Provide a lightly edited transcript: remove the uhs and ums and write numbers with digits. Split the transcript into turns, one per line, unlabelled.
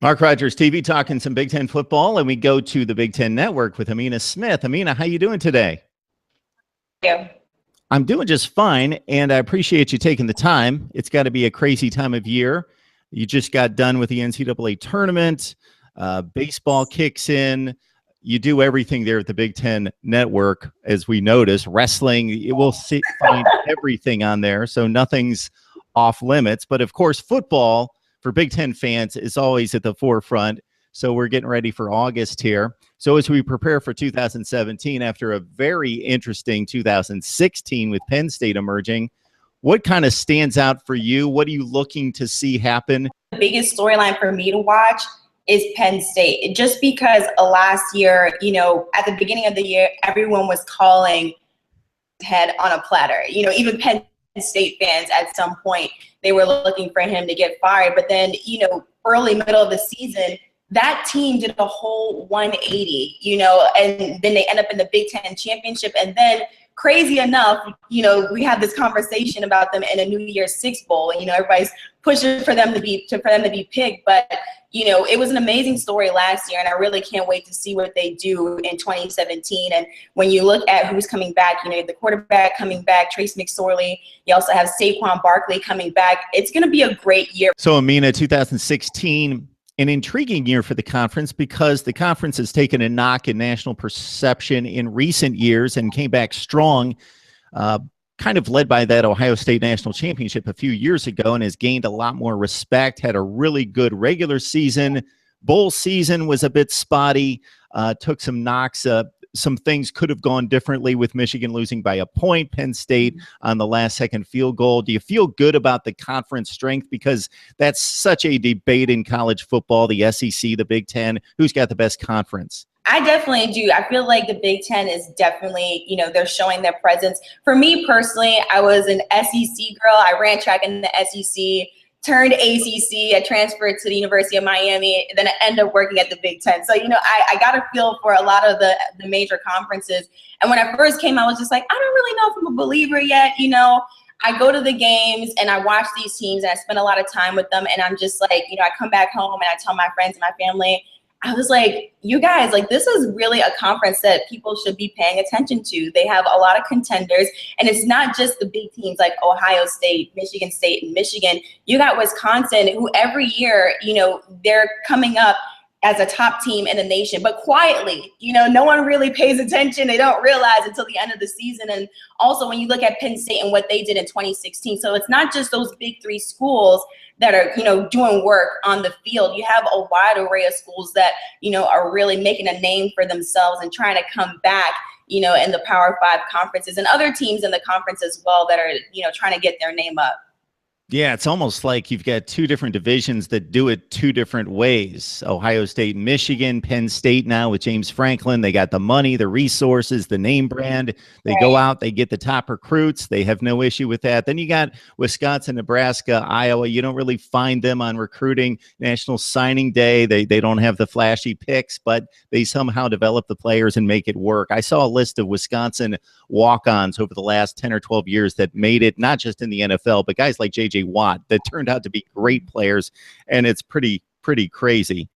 Mark Rogers TV talking some Big Ten football, and we go to the Big Ten Network with Amina Smith. Amina, how you doing today?
Yeah.
I'm doing just fine, and I appreciate you taking the time. It's got to be a crazy time of year. You just got done with the NCAA tournament. Baseball kicks in. You do everything there at the Big Ten Network, as we notice. Wrestling, you will find everything on there, so nothing's off limits. But, of course, football for Big Ten fans is always at the forefront. So we're getting ready for August here. So as we prepare for 2017, after a very interesting 2016 with Penn State emerging, what kind of stands out for you? What are you looking to see happen?
The biggest storyline for me to watch is Penn State. Just because last year, at the beginning of the year, everyone was calling head on a platter. Even Penn State fans at some point, they were looking for him to get fired. But then, early middle of the season, that team did a whole 180, and then they end up in the Big Ten championship. And then crazy enough, we have this conversation about them in a New Year's Six Bowl, and, everybody's pushing for them to be picked. But, it was an amazing story last year, and I really can't wait to see what they do in 2017. And when you look at who's coming back, the quarterback coming back, Trace McSorley, you also have Saquon Barkley coming back. It's going to be a great year.
So, Amina, 2016, an intriguing year for the conference because the conference has taken a knock in national perception in recent years and came back strong, kind of led by that Ohio State national championship a few years ago, and has gained a lot more respect, had a really good regular season. Bowl season was a bit spotty, took some knocks. Some things could have gone differently with Michigan losing by a point, Penn State on the last-second field goal. Do you feel good about the conference strength? Because that's such a debate in college football, the SEC, the Big Ten. Who's got the best conference?
I definitely do. I feel like the Big Ten is definitely, they're showing their presence. For me personally, I was an SEC girl. I ran track in the SEC, turned ACC. I transferred to the University of Miami, and then I ended up working at the Big Ten. So, I got a feel for a lot of the major conferences. And when I first came, I was just like, I don't really know if I'm a believer yet. I go to the games and I watch these teams and I spend a lot of time with them. And I'm just like, I come back home and I tell my friends and my family, I was like, you guys, this is really a conference that people should be paying attention to. They have a lot of contenders, and it's not just the big teams like Ohio State, Michigan State, and Michigan. You got Wisconsin, who every year, they're coming up as a top team in the nation, but quietly, no one really pays attention. They don't realize until the end of the season. And also when you look at Penn State and what they did in 2016, so it's not just those big three schools that are, doing work on the field. You have a wide array of schools that, are really making a name for themselves and trying to come back, in the Power 5 conferences, and other teams in the conference as well that are, trying to get their name up.
Yeah, it's almost like you've got two different divisions that do it two different ways. Ohio State and Michigan, Penn State now with James Franklin. They got the money, the resources, the name brand. They go out, they get the top recruits. They have no issue with that. Then you got Wisconsin, Nebraska, Iowa. You don't really find them on recruiting National Signing Day. They don't have the flashy picks, but they somehow develop the players and make it work. I saw a list of Wisconsin walk-ons over the last 10 or 12 years that made it not just in the NFL, but guys like J.J. Watt that turned out to be great players, and it's pretty crazy.